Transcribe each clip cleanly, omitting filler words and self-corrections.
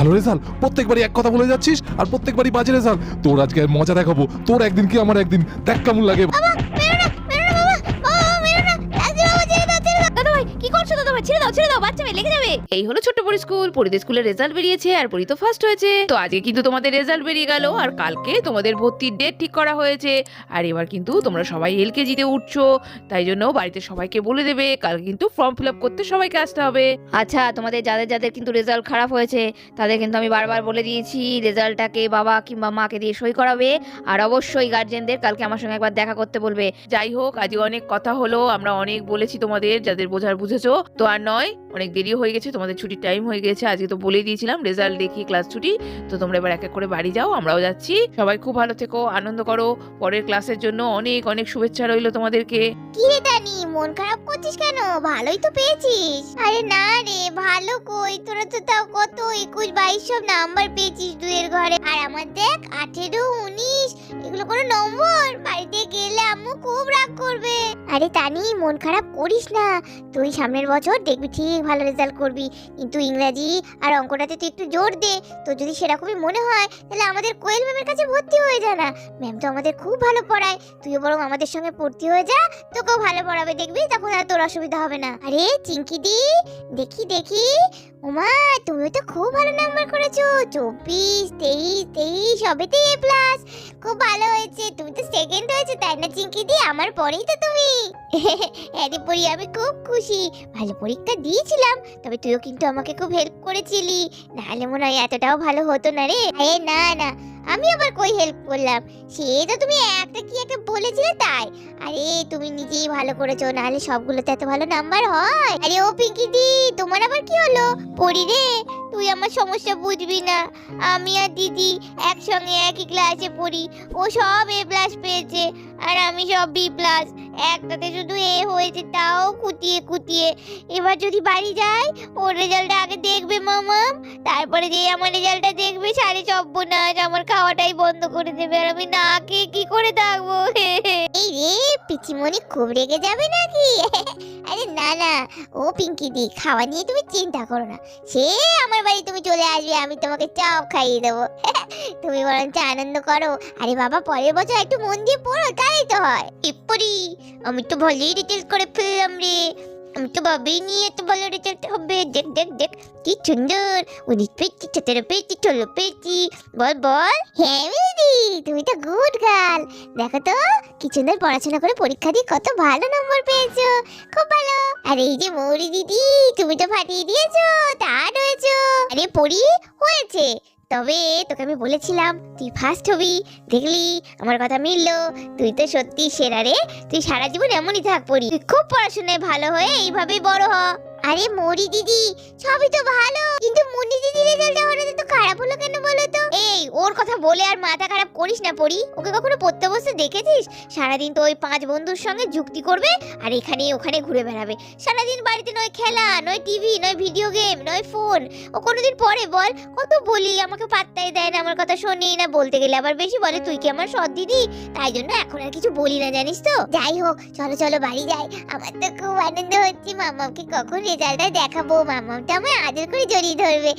ভালো রেজাল্ট, প্রত্যেকবারই এক কথা বলে যাচ্ছিস আর প্রত্যেকবারই বাজে রেজাল্ট। তোর আজকে মজা দেখাবো, তোর একদিন কি আমার একদিন, দেখ কেমন লাগে। এই হলো ছোট্ট পরি স্কুল। পরিদের স্কুলের রেজাল্ট বেরিয়েছে আর পরি তো ফার্স্ট হয়েছে। তো আজকে কিন্তু তোমাদের রেজাল্ট বেরিয়ে গেল আর কালকে তোমাদের ভর্তির ডেট ঠিক করা হয়েছে। আর এবার কিন্তু তোমরা সবাই এলকেজিতে উঠছো, তাই জন্য বাড়িতে সবাইকে বলে দেবে কালকে কিন্তু ফর্ম ফিল আপ করতে সবাইকে আসতে হবে। আচ্ছা, তোমাদের যাদের যাদের কিন্তু রেজাল্ট খারাপ হয়েছে তাদের কিন্তু আমি বারবার বলে দিয়েছি রেজাল্টটাকে বাবা কিংবা মাকে দিয়ে সই করাবে, আর অবশ্যই গার্জেনদের কালকে আমার সঙ্গে একবার দেখা করতে বলবে। যাই হোক, আজকে অনেক কথা হলো, আমরা অনেক বলেছি তোমাদের, যাদের বোঝার বুঝেছো। তো আর নয়, অনেক দেরি হয়ে গেছে, তোমাদের ছুটির টাইম হয়ে গেছে। আজকে তো বলেই দিয়েছিলাম রেজাল্ট দেখি ক্লাস ছুটি। তো তোমরা এবার এক এক করে বাড়ি যাও, আমরাও যাচ্ছি। সবাই খুব ভালো থেকো, আনন্দ করো। পরের ক্লাসের জন্য অনেক অনেক শুভেচ্ছা রইলো তোমাদেরকে। কি রে দানি, মন খারাপ করছিস কেন? ভালোই তো পেয়েছিস। আরে না রে, ভালো কই, তোরা তো তাও কত 21, 22 সব নাম্বার পেয়েছিস দুয়ের ঘরে। আর আমার দেখ 18, 19 এগুলো কোনো নম্বর। বাড়িতে গেলে আম্মু খুব রাগ করবে। আরে তানি, মন খারাপ করিস না, তুই সামনের বছর দেখবি ঠিক ভালো রেজাল্ট করবি। কিন্তু ইংরেজি আর অঙ্কটাতে তুই একটু জোর দে। তো যদি সেরকমই মনে হয় তাহলে আমাদের কোয়েল ম্যামের কাছে ভর্তি হয়ে যা না। ম্যাম তো আমাদের খুব ভালো পড়ায়, তুইও বরং আমাদের সঙ্গে ভর্তি হয়ে যা, তোকেও ভালো পড়াবে, দেখবি তখন আর তোর অসুবিধা হবে না। আরে চিঙ্কি দি, দেখি দেখি, ওমা তুমিও তো খুব ভালো নাম্বার করেছো, 24, 23 সবেতে A+। খুব ভালো হয়েছে, তুমি তো সেকেন্ড হয়েছে তাই না চিঙ্কি দি? আমার পরেই তো তুমি। আরে পরি, আমি খুব খুশি। ভালো পরীক্ষা দিয়েছিলাম, তবে তুইও কিন্তু আমাকে খুব হেল্প করেছিলি, নাহলে মনে হয় এতটাও ভালো হতো না রে। আরে না না, আমি আবার কই হেল্প করলাম, সে তো তুমি একটা কি একটা বলেছিলে তাই। আরে তুমি নিজেই ভালো করেছো, নাহলে সবগুলোতে এত ভালো নাম্বার হয়? আরে ও পিঙ্কি দি, তোমার আবার কি হলো? পড়ি রে, তুই আমার সমস্যা বুঝবি না। আমি আর দিদি একসঙ্গে একই ক্লাসে পড়ি, ও সব A+ পেয়েছে আর আমি সব B+। একটাতে শুধু A হয়েছে, তাও কুটিয়ে কুটিয়ে। এবার যদি বাড়ি যাই, ওর রেজাল্টটা আগে দেখবে মামাম, তারপরে যে আমার রেজাল্টটা দেখবে, সারে সর্বনাশ, আমার খাওয়াটাই বন্ধ করে দেবে আর আমি না খেয়ে কি করে থাকবো। এই রে পিচিমণি, খুব রেগে যাবে নাকি? আরে না না, ও পিঙ্কি দি, খাওয়া নিয়ে তুমি চিন্তা করো না, সে আমার বাড়ি তুমি চলে আসবে, আমি তোমাকে চপ খাইয়ে দেবো। তুমি বরঞ্চ আনন্দ করো। আরে বাবা, পরের বছর একটু মন দিয়ে পড়ো, তাই তো হয়। এরপরই আমি তো ভালোই রেজাল্ট করে ফেললাম রে, আমি তো ভাবেই নিয়ে এত ভালো রেজাল্ট হবে। দেখ দেখ দেখ কি সুন্দর, 19 পেয়েছি, 17 পেয়েছি, 16 পেয়েছি। বল বল। হ্যাঁ দিদি, তুমি তো গুড গার্ল। দেখো তো কি সুন্দর পড়াশোনা করে পরীক্ষা দিয়ে কত ভালো নম্বর পেয়েছো, খুব ভালো। আর এই যে মৌরি দিদি, তুমি তো ফাটিয়ে দিয়েছো, তার হয়েছো। আরে পড়ি হয়েছে, তবে তোকে আমি বলেছিলাম তুই ফার্স্ট হবি, দেখলি আমার কথা মিললো। তুই তো সত্যি সেরা রে, তুই সারা জীবন এমনই থাক পড়ি, তুই খুব পড়াশোনায় ভালো হয়ে এইভাবেই বড় হ। আরে মৌরি দিদি, সবই তো ভালো, কিন্তু মুন্নি দিদি রেজাল্টটা হঠাৎ তো খারাপ হলো কেন বলো তো? এই ওর কথা বলে আর মাথা খারাপ করিস না পড়ি। ওকে কখনো পড়তে বসতে দেখেছিস? সারাদিন তো ওই 5 বন্ধুর সঙ্গে যুক্তি করবে আর এখানে ওখানে ঘুরে বেড়াবে। সারাদিন বাড়িতে নয় খেলা, নয় টিভি, নয় ভিডিও গেম, নয় ফোন। ও কোনোদিন পড়ে বল? কত বলি, আমাকে পাত্তাই দেয় না, আমার কথা শোনেই না, বলতে গেলে আবার বেশি বলে তুই কি আমার সৎ দিদি। তাই জন্য এখন আর কিছু বলি না, জানিস তো। যাই হোক, চলো চলো বাড়ি যাই, আমার তো খুব আনন্দ হচ্ছে। মামাকে কখন রেজাল্টটা দেখাবো, মামাটা আমায় আদর করে জড়িয়ে ধরবে।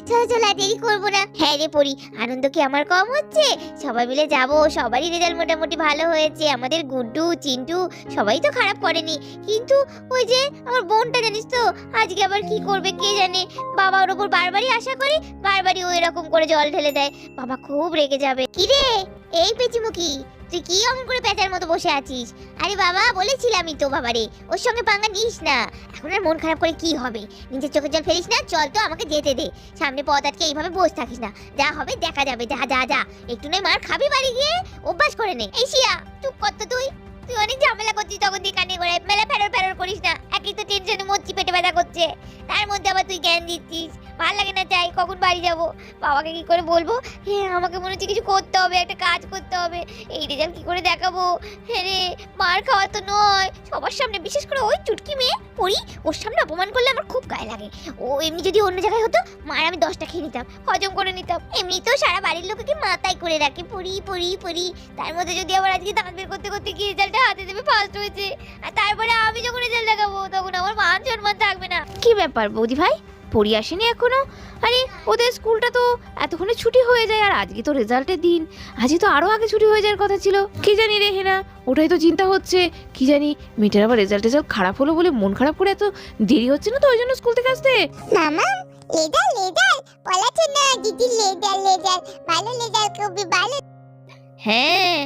চলো চলো, আর দেরি করবো না। হ্যাঁ রে পড়ি, আনন্দ কি আমার কম হচ্ছে? সবাই মিলে যাবো, সবারই রেজাল্ট মোটামুটি ভালো হয়েছে। আমাদের গুড্ডু, চিন্টু সবাই তো খারাপ করেনি, কিন্তু ওই যে আমার বোনটা জানিস তো, আজকে আবার কি করবে কে জানে। বাবা ওর ওপর বারবারই আশা করে, বারবারই ও এরকম করে জল ঢেলে দেয়। বাবা খুব রেগে যাবে। কি রে এই পেচিমুখি, তুই কি অমন করে পেঁচার মতো বসে আছিস? আরে বাবা বলেছিলামই তো বাবারে, ওর সঙ্গে পাঙ্গা নিস না। এখন আর মন খারাপ করে কি হবে, নিজের চোখে জল ফেলিস না, চল তো আমাকে যেতে দে। সামনে পথ আটকে এইভাবে বসে থাকিস না, যা হবে দেখা যাবে। যা যা যা, একটু নয় মার খাবি, বাড়ি গিয়ে অভ্যাস করে নে। এই শিয়া, চুপ কর তো তুই, তুই অনেক ঝামেলা করছিস, তখন তুই কানে করে মেলা ফেরর ফেরর করিস না। একই তো টেনশনে মরছি, পেটে ব্যথা করছে, তার মধ্যে আবার তুই জ্ঞান দিচ্ছিস। ভালো লাগে না, চাই কখন বাড়ি যাবো, বাবাকে কি করে বলবো? হ্যাঁ আমাকে মনে হচ্ছে কিছু করতে হবে, একটা কাজ করতে হবে। এই রেজাল্ট কি করে দেখাবো? হ্যাঁ রে, মার খাওয়া তো নয়, সবার সামনে, বিশেষ করে ওই চুটকি মেয়ে পড়ি, ওর সামনে অপমান করলে আমার খুব গায়ে লাগে। ও এমনি যদি অন্য জায়গায় হতো, মার আমি 10টা খেয়ে নিতাম, হজম করে নিতাম। এমনি তো সারা বাড়ির লোককে মাথায় করে রাখে পড়ি পড়ি পড়ি, তার মধ্যে যদি আবার আজকে দাঁত বের করতে করতে কি রেজাল্টটা হাতে দেবে ফার্স্ট হয়েছে, আর তারপরে আমি যখন রেজাল্ট দেখাবো তখন আমার মান সম্মান থাকবে না। কি ব্যাপার বৌদি ভাই, পড়ি আসেনি এখনো? আরে ওদের স্কুলটা তো এতক্ষণে ছুটি হয়ে যায়, আর আজকে তো রেজাল্টের দিন, আজকে তো আরো আগে ছুটি হয়ে যাওয়ার কথা ছিল। কি জানি রে হেনা, ওটাই তো চিন্তা হচ্ছে। কি জানি মেয়েটার আবার রেজাল্ট খারাপ হলো বলে মন খারাপ করে এত দেরি হচ্ছে না তো ওই জন্য স্কুল থেকে আসতে। মামা লেজার লেজার বলাছে না দিদি, লেজার লেজার ভালো, লেজার খুবই ভালো। হ্যাঁ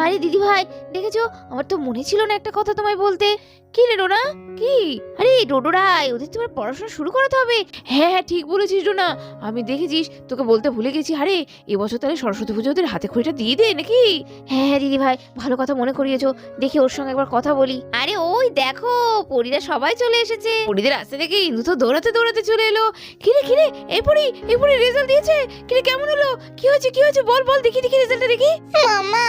আরে দিদি ভাই দেখেছো, আমার তো মনে ছিল না একটা কথা তোমায় বলতে। কি রে ডোনা, কি? আরে ডোডোরাই, ওদের তো এবার পড়াশোনা শুরু করাতে হবে। হ্যাঁ হ্যাঁ ঠিক বলেছিস ডোনা, আমি দেখেছিস তোকে বলতে ভুলে গেছি। আরে এবছর তাহলে সরস্বতী পুজো ওদের হাতে খড়িটা দিয়ে দে নাকি? হ্যাঁ হ্যাঁ দিদি ভাই ভালো কথা মনে করিয়েছো, দেখি ওর সঙ্গে একবার কথা বলি। আরে ওই দেখো পরীরা সবাই চলে এসেছে। পরীদের আসতে দেখে ইন্দু তো দৌড়াতে দৌড়াতে চলে এলো। কিরে কিরে এই পরী রেজাল্ট দিয়েছে? কিরে কেমন হলো? কি হয়েছে বল বল, দেখি দেখি রেজাল্টটা দেখি। মামা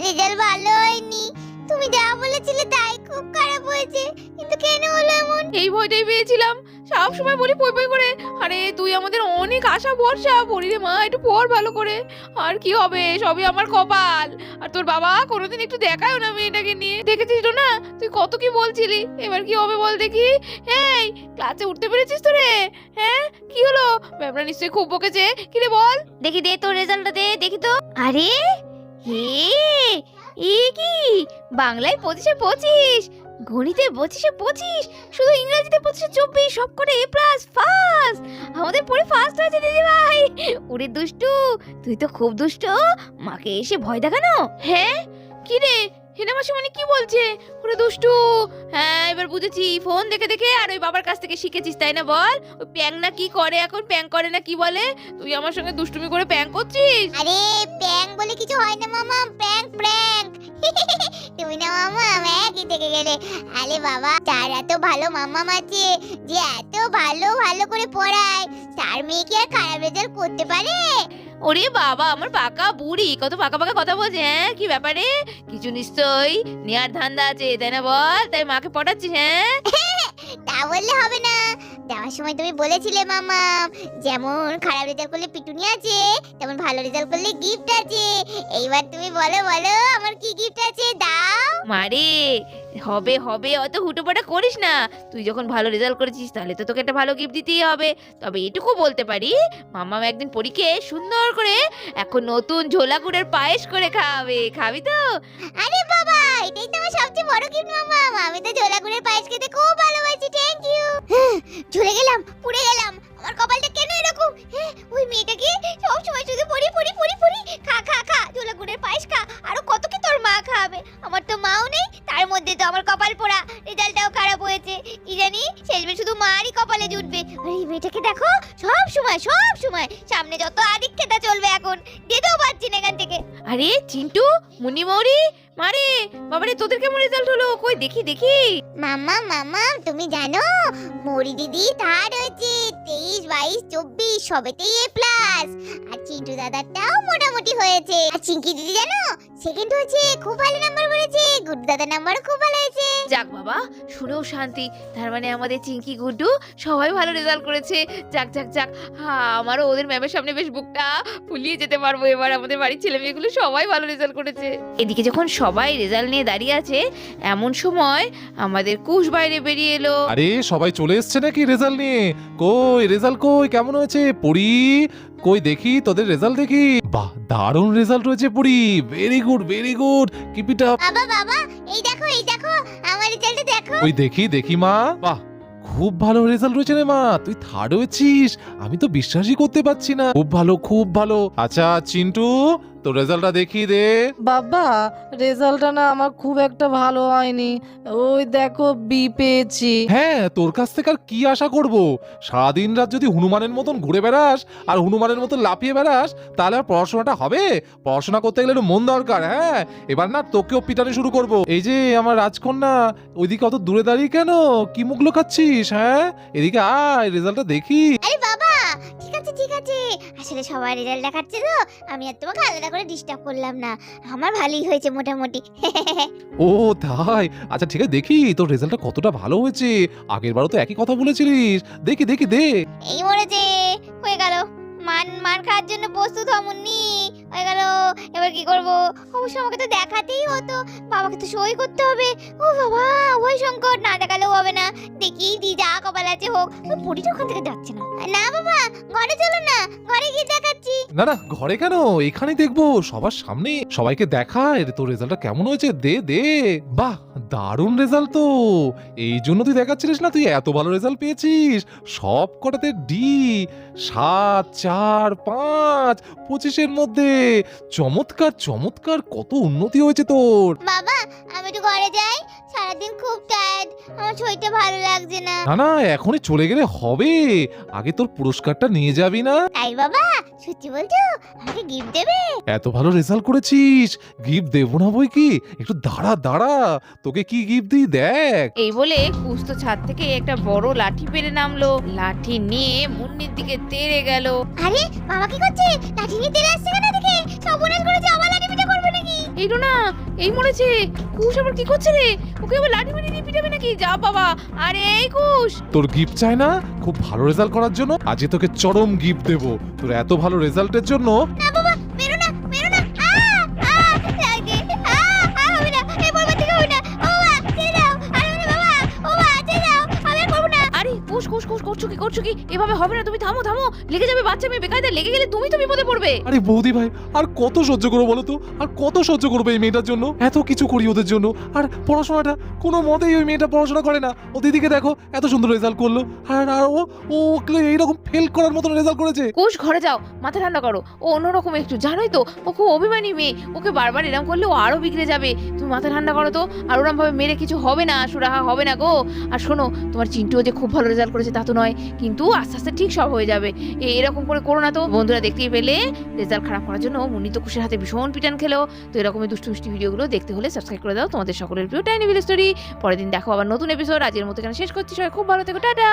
রেজাল্ট ভালো হয়নি, তুমি যা বলেছিলে তাই, খুব খারাপ হয়েছে। কিন্তু কেন হলো এমন? এই ভয়টাই পেয়েছিলাম, সব সময় বলি পই পই করে। আরে তুই আমাদের অনেক আশা ভরসা, পড়ি রে মা, একটু পড় ভালো করে। আর কি হবে, সবই আমার কপাল। আর তোর বাবা কোনোদিন একটু দেখায়ও না মেয়েটাকে নিয়ে। দেখেছিস তো না তুই কত কি বলছিলি, এবার কি হবে বল দেখি। এই ক্লাসে উঠতে পেরেছিস তো রে? হ্যাঁ কি হলো, ম্যামরা নিশ্চয়ই খুব বকেছে। কি রে বল দেখি, দে তোর রেজাল্টটা দে দেখি তো। আরে হে এ কি, বাংলায় 25-25, গণিতে 25-25, শুধু ইংরেজিতে 25-24, সব করে A+ ফার্স্ট। আমাদের পড়ে ফার্স্ট হয়েছে দিদি ভাই। ওরে দুষ্টু, তুই তো খুব দুষ্ট, মাকে এসে ভয় দেখানো। হ্যাঁ কি রে হেনা মাসিমণি কি বলছে? ওরে দুষ্টু, হ্যাঁ এবার বুঝেছি, ফোন দেখে দেখে আর ওই বাবার কাছ থেকে শিখেছিস তাই না? বল ওই প্যাং না কি করে এখন, প্যাং করে না কি বলে, তুই আমার সঙ্গে দুষ্টুমি করে প্যাং করছিস। আরে প্র্যাঙ্ক বলে কিছু হয় না মামা, প্র্যাঙ্ক প্র্যাঙ্ক। তুমি না মামা ম্যাগি থেকে গেলে। আরে বাবা, তার এত ভালো মামা আছে যে এত ভালো ভালো করে পড়ায়, তার মেয়ে কি আর খারাপ রেজাল্ট করতে পারে? ওরে বাবা, আমার পাকা বুড়ি কত পাকা পাকা কথা বলছে। হ্যাঁ কি ব্যাপারে, কিছু নিশ্চয়ই নেয়ার ধান্দা আছে তাই না? বল তাই মাকে পটাচ্ছিস? হ্যাঁ তা বললে হবে না, দেওয়ার সময় তুমি বলেছিলে মামা, যেমন খারাপ রেজাল্ট করলে পিটুনি আছে, তেমন ভালো রেজাল্ট করলে গিফট আছে। এইবার তুমি বলো বলো আমার কি গিফট আছে, দাও। মারে হবে হবে, অত হুটোপাটা করিস না। তুই যখন ভালো রেজাল্ট করেছিস তাহলে তো তোকে একটা ভালো গিফট দিতেই হবে। তবে এটুকু বলতে পারি, মামা একদিন পরীকে সুন্দর করে এখন নতুন ঝোলা গুড়ের পায়েস করে খাওয়াবে, খাবি তো? আরে বাবা, এটাই তো আমার সবচেয়ে বড় গিফট মামা, আমি তো ঝোলা গুড়ের পায়েস খেতে খুব ভালোবাসি। Thank you. ঝুলে গেলাম, পুড়ে গেলাম, আমার কপালটা কেন এরকম? ওই মেয়েটাকে সব সময় শুধু পড়ি পড়ি পড়ি পড়ি, খা খা খা ঝোলা গুড়ের পায়েস খা, আরো কত কি তোর মা খাবে। আমার তো মাও নেই, তার মধ্যে তো আমার কপাল পোড়া, রেজাল্টটাও খারাপ হয়েছে। কি জানি শেষমেশ শুধু মারই কপালে জুটবে। আর এই মেয়েটাকে দেখো, সব সময় সামনে যত আদিক্ষেতা চলবে এখন, যেতেও পারছি না এখান থেকে। আরে চিন্টু, মুন্নি মৌরি, মারে বাবারে তোদের কেমন রেজাল্ট হলো, কই দেখি দেখি। মামা মামা তুমি জানো, মৌরি দিদি থার্ড হয়েছে, 23, 22, 24 সবেতেই A+। আর চিন্টু দাদাটাও মোটামুটি হয়েছে। আর চিঙ্কি দিদি জানো সেকেন্ড হয়েছে, খুব ভালো নাম্বার করেছে। গুড্ডু দাদার নাম্বারও খুব ভালো হয়েছে। যাক বাবা, শুনেও শান্তি, তার মানে আমাদের চিঙ্কি গুড্ডু সবাই ভালো রেজাল্ট করেছে। যাক যাক যাক, আমারও ওদের ম্যামের সামনে বেশ বুকটা ফুলিয়ে যেতে পারবো এবার। আমাদের বাড়ির ছেলে মেয়েগুলো সবাই ভালো রেজাল্ট করেছে। এদিকে যখন সবাই রেজাল্ট নিয়ে দাঁড়িয়ে আছে, এমন সময় আমাদের কুশ বাইরে বেরিয়ে এলো। আরে সবাই চলে এসছে নাকি রেজাল্ট নিয়ে? কই রেজাল্ট কই, কেমন হয়েছে পড়ি? কই দেখি তোদের রেজাল্ট দেখি। বাহ, দারুণ রেজাল্ট হয়েছে পড়ি, very good, keep it up. বাবা এই দেখো আমার রেজাল্টটা দেখো। ওই দেখি মা, বাহ খুব ভালো রেজাল্ট হয়েছে রে মা, তুই থার্ড হয়েছিস, আমি তো বিশ্বাসই করতে পারছি না। খুব ভালো। আচ্ছা চিন্টু, তোর রেজাল্টটা দেখি দে। বাবা রেজাল্টটা না আমার খুব একটা ভালো হয়নি, ওই দেখো বি পেয়েছি। হ্যাঁ, তোর কাছ থেকে আর কি আশা করব? সারাদিন রাত যদি হনুমানের মতন ঘুরে বেড়াস আর হনুমানের মতন লাফিয়ে বেড়াস, তাহলে আর পড়াশোনাটা হবে? পড়াশোনা করতে গেলে একটু মন দরকার। হ্যাঁ, এবার না তোকেও পিটানি শুরু করব। এই যে আমার রাজকন্যা, ওইদিকে অত দূরে দাঁড়িয়ে কেন, কি মুখ লুকাচ্ছিস? হ্যাঁ এদিকে আয়, রেজাল্টটা দেখি। আরে বাবা ঠিক আছে, আসলে সবাই রেজাল্ট দেখাচ্ছে তো, আমি আর তোমাকে আলাদা করে ডিস্টার্ব করলাম না, আমার ভালোই হয়েছে মোটামুটি। ও তাই, আচ্ছা ঠিক আছে, দেখি তোর রেজাল্টটা কতটা ভালো হয়েছে। আগের বারও তো একই কথা বলেছিলিস, দেখি দে। এই মরেছে, হয়ে গেল। মার খাওয়ার জন্য প্রস্তুত হ মুন্নি, হয়ে গেল। এবার কি করব? অবশ্য আমাকে তো দেখাতেই হতো, বাবাকে তো সই করতে হবে। ও বাবা, ওই সংকট, না দেখালেও হবে না। দেখি দি, যা কপাল আছে হোক। পরিটা ওখান থেকে যাচ্ছে না। না বাবা, ঘরে চলো না, ঘরে গিয়ে দেখাচ্ছি। না না, ঘরে কেন, এখানেই দেখবো, সবার সামনে সবাইকে দেখা। এর তোর রেজাল্টটা কেমন হয়েছে দে দে। বাহ, দারুণ রেজাল্ট তো। এই জন্য তুই দেখাচ্ছিলিস না তুই এত ভালো রেজাল্ট পেয়েছিস। সব কটাতে ডি, 7, 4, 5, 25-এর মধ্যে। চমৎকার চমৎকার, কত উন্নতি হয়েছে তোর। বাবা, আমি একটু ঘরে যাই, সারাদিন খুব টায়ার্ড, আমার শরীরটা ভালো লাগছে না। না না, এখনই চলে গেলে হবে, আগে তোর পুরস্কারটা নিয়ে যাবি না? তাই বাবা, সত্যি বলছো? আমাকে গিফট দেবে? এত ভালো রেজাল্ট করেছিস, গিফট দেবো না বই কি? একটু দাঁড়া দাঁড়া, তোকে কি গিফট দিই দেখ। এই বলে কুশ তো ছাদ থেকে একটা বড় লাঠি পেরে নামলো, লাঠি নিয়ে মুন্নির দিকে তেড়ে গেল। আরে বাবা কি করছে? লাঠি নিয়ে তেড়ে আসছে কেন দেখে? সর্বনাশ করেছে, আবার লাঠি পিটা করবে নাকি? এই না, এই মরেছে। কুশ আবার কি করছে রে? ওকে আবার লাঠি মেরে নিয়ে পিটাবে নাকি? যা বাবা। আরে এই কুশ, তোর গিফট চাই না? খুব ভালো রেজাল্ট করার জন্য আজকে তোকে চরম গিফট দেবো, তোর এত ভালো রেজাল্টের জন্য। না বাবা, মেরো না, মেরো না। লাগে। হবে না, এই বলবার থেকে হবে না। ও বাবা, ছেড়ে দাও। আরে বাবা, ও বাবা, ছেড়ে দাও। আমি আর করবো না। আরে কুশ কুশ কুশ, করছো কি? এভাবে হবে না, তুমি থামো থামো, লেগে যাবে বাচ্চা মেয়ে, বেকায়দা লেগে গেলে তুমি তো বিপদে পড়বে। আরে বৌদি ভাই, আর কত সহ্য করবো বলো তো? আর কত সহ্য করবো এই মেয়েটার জন্য? এত কিছু করি ওদের জন্য, আর পড়াশোনাটা কোনো মতেই ওই মেয়েটা পড়াশোনা করে না। ও দিদিকে দেখো এত সুন্দর রেজাল্ট করলো, আর আর ও ও এইরকম ফেল করার মতন রেজাল্ট করেছে। কুশ ঘরে যাও, মাথা ঠান্ডা করো। ও অন্যরকম একটু, জানোই তো ও খুব অভিমানী মেয়ে, ওকে বারবার এরকম করলে ও আরো বিগড়ে যাবে। তুমি মাথা ঠান্ডা করো তো, আর ওরম ভাবে মেরে কিছু হবে না, সুরাহা হবে না গো। আর শোনো, তোমার চিন্টুও যে খুব ভালো রেজাল্ট করেছে তা তো নয়, কিন্তু আস্তে আস্তে ঠিক সব হয়ে যাবে। এরকম করে করো না তো। বন্ধুরা দেখতেই পেলে রেজাল্ট খারাপ করার জন্য মুন্নি তো কুশের হাতে ভীষণ পিটান খেলো। তো এরকমই দুষ্টু মিষ্টি ভিডিওগুলো দেখতে হলে সাবস্ক্রাইব করে দাও তোমাদের সকলের প্রিয় টাইনি ভিলেজ স্টোরি। পরের দিন দেখো আবার নতুন এপিসোড। আজকের মতো এখানে শেষ করছি, সবাই খুব ভালো থেকো, টাটা।